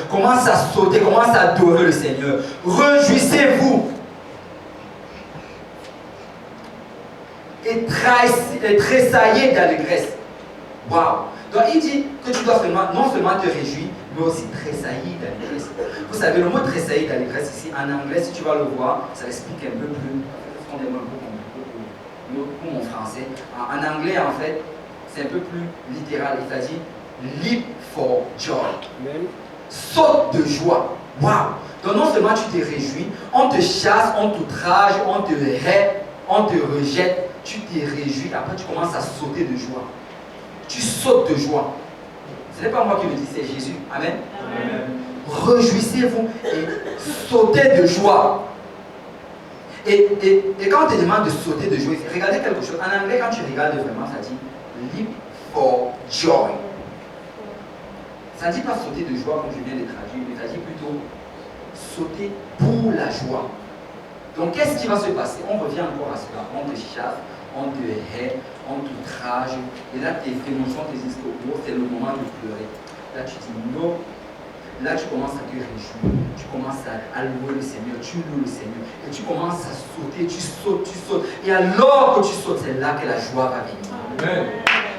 Commence à sauter, commence à adorer le Seigneur. Réjouissez-vous. Et tressaillez d'allégresse. Waouh! Donc il dit que tu dois non seulement te réjouir, mais aussi tressaillir d'allégresse. Vous savez, le mot tressaillir d'allégresse ici, en anglais, si tu vas le voir, ça explique un peu plus profondément pour mon français. En anglais, en fait, c'est un peu plus littéral. Il s'agit leap for joy. Amen. Saute de joie. Waouh! Donc non seulement tu te réjouis, on te chasse, on t'outrage, on te hait, on te rejette, tu te réjouis, après tu commences à sauter de joie. Tu sautes de joie. Ce n'est pas moi qui le dis, c'est Jésus. Amen. Amen. Réjouissez-vous et sautez de joie. Et quand on te demande de sauter de joie, regardez quelque chose. En anglais, quand tu regardes vraiment, ça dit leap for joy. Ça ne dit pas sauter de joie comme je viens de traduire, mais ça dit plutôt sauter pour la joie. Donc qu'est-ce qui va se passer? On revient encore à cela. On te chasse, on te hait, on t'outrage. Et là, tes émotions, tes histoires, c'est le moment de pleurer. Là, tu dis non. Là, tu commences à te réjouir. Tu commences à louer le Seigneur. Tu loues le Seigneur. Et tu commences à sauter. Tu sautes, tu sautes. Et alors que tu sautes, c'est là que la joie va venir. Amen.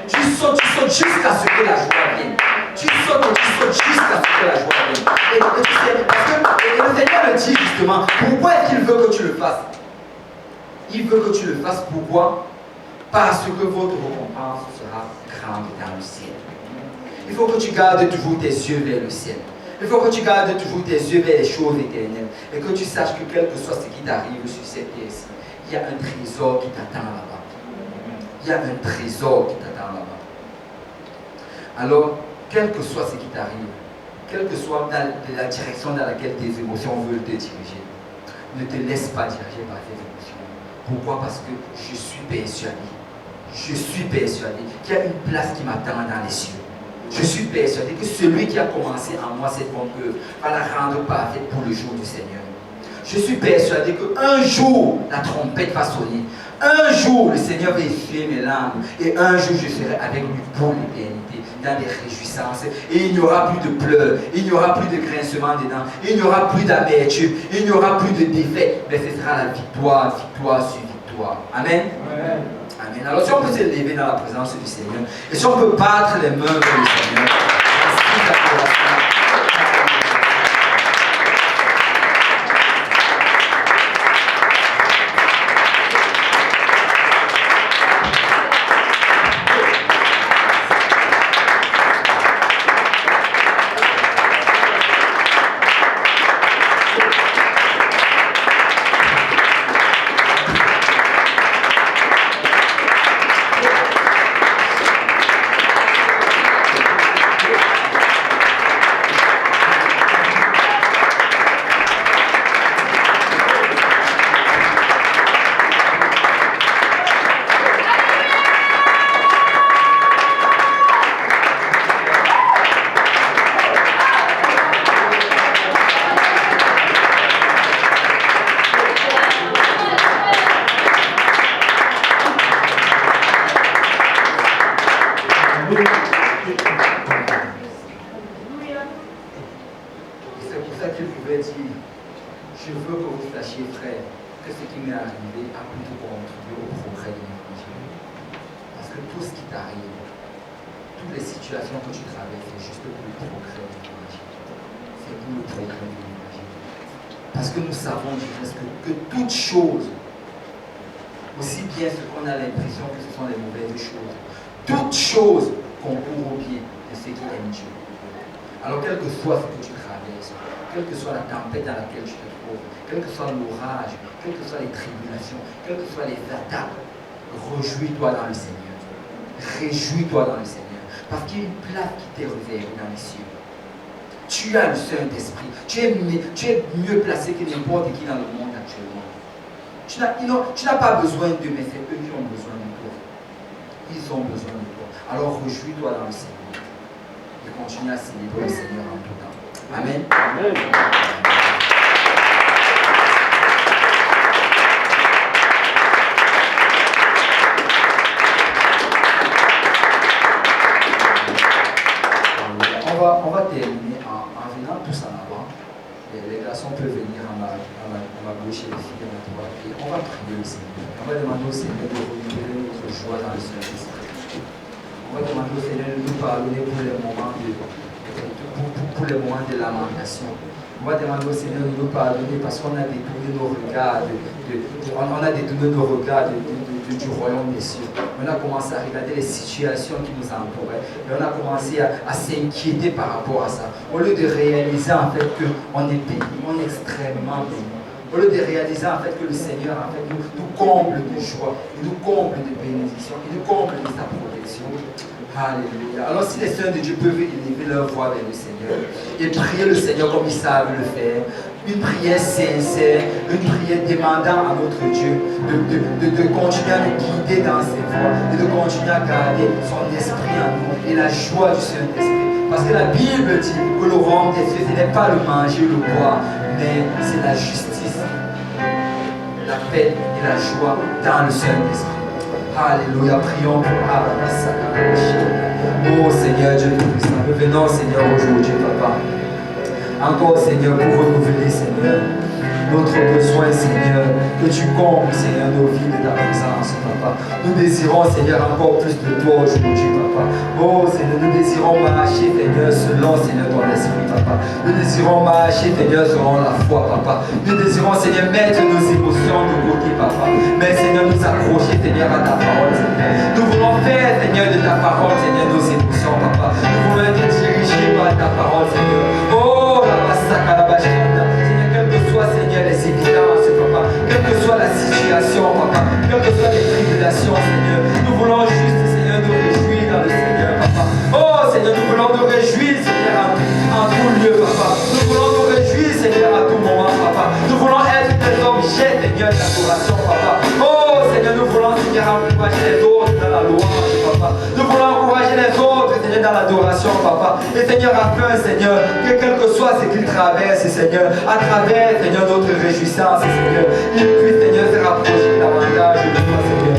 Tu sautes jusqu'à ce que la joie vienne. Tu sautes jusqu'à ce que la joie vienne. Et le Seigneur le dit justement, pourquoi est-ce qu'il veut que tu le fasses? Il veut que tu le fasses, pourquoi? Parce que votre récompense sera grande dans le ciel. Il faut que tu gardes toujours tes yeux vers le ciel. Il faut que tu gardes toujours tes yeux vers les choses éternelles. Et que tu saches que quel que soit ce qui t'arrive sur cette terre-ci, il y a un trésor qui t'attend là-bas. Il y a un trésor qui t'attend là-bas. Alors, quel que soit ce qui t'arrive, quelle que soit la direction dans laquelle tes émotions veulent te diriger, ne te laisse pas diriger par tes émotions. Pourquoi? Parce que je suis persuadé qu'il y a une place qui m'attend dans les cieux. Je suis persuadé que celui qui a commencé en moi cette bonne œuvre va la rendre parfaite pour le jour du Seigneur. Je suis persuadé qu'un jour la trompette va sonner. Un jour le Seigneur va essuyer mes larmes. Et un jour je serai avec lui pour l'éternité, dans des réjouissances. Et il n'y aura plus de pleurs, il n'y aura plus de grincement des dents, il n'y aura plus d'amertume, il n'y aura plus de défaite. Mais ce sera la victoire, victoire sur victoire. Amen. Amen. Amen. Alors si on peut se lever dans la présence du Seigneur, et si on peut battre les mains vers le Seigneur, réjouis-toi dans le Seigneur. Réjouis-toi dans le Seigneur. Parce qu'il y a une place qui t'est réservée dans les cieux. Tu as le Saint-Esprit. Tu es mieux placé que n'importe qui dans le monde actuellement. Tu n'as pas besoin d'eux, mais c'est eux qui ont besoin de toi. Ils ont besoin de toi. Alors réjouis-toi dans le Seigneur. Et continue à célébrer le Seigneur en tout temps. Amen. Amen. On va terminer en venant tous en avant. Et les garçons peuvent venir à ma gauche et les filles à ma droite. Et on va prier le Seigneur. On va demander au Seigneur de renouveler notre joie dans le Saint-Esprit. On va demander au Seigneur de nous pardonner pour les moments de lamentation. On va demander au Seigneur de nous pardonner parce qu'on a détourné nos regards, du royaume des cieux. On a commencé à regarder les situations qui nous entouraient. Et on a commencé à s'inquiéter par rapport à ça. Au lieu de réaliser en fait qu'on est béni, on est extrêmement béni. Au lieu de réaliser en fait que le Seigneur en fait, nous comble de joie, il nous comble de bénédiction, il nous comble de sa protection. Alléluia. Alors si les saints de Dieu peuvent élever leur voix vers le Seigneur et prier le Seigneur comme ils savent le faire, une prière sincère, une prière demandant à notre Dieu de continuer à nous guider dans ses voies et de continuer à garder son esprit en nous et la joie du Saint-Esprit. Parce que la Bible dit que le royaume des cieux, ce n'est pas le manger, le boire, mais c'est la justice, la paix et la joie dans le Saint-Esprit. Alléluia, prions pour oh Seigneur Dieu Tout-Puissant, nous venons Seigneur aujourd'hui, Papa. Encore Seigneur, pour renouveler Seigneur notre besoin Seigneur, que tu combles Seigneur nos vies de ta présence Papa. Nous désirons Seigneur encore plus de toi aujourd'hui Papa. Oh Seigneur, nous désirons marcher Seigneur selon Seigneur ton esprit Papa. Nous désirons marcher Seigneur selon la foi Papa. Nous désirons Seigneur mettre nos émotions de côté Papa. Mais Seigneur nous accrocher Seigneur à ta parole Seigneur. Nous voulons faire Seigneur de ta parole Seigneur nos émotions Papa. Nous voulons être dirigés par ta parole Seigneur. Oh la massacre la Seigneur, quelles que soient Seigneur les évidences Papa, quelle que soit la situation Papa, quelles que soient les tribulations Seigneur, nous voulons juste Seigneur nous réjouir dans le Seigneur Papa. Oh Seigneur, nous voulons nous réjouir Seigneur en tout lieu Papa. Nous voulons nous réjouir Seigneur à tout moment Papa. Nous voulons être des objets Seigneur d'adoration Papa. Oh Seigneur, nous voulons Seigneur encourager les autres dans la louange Papa. Nous voulons encourager les autres Seigneur dans l'adoration Papa. Et Seigneur, afin Seigneur, que quel que soit ce qu'ils traversent Seigneur, à travers Seigneur notre réjouissance Seigneur, ils puissent Seigneur se rapprocher davantage de nous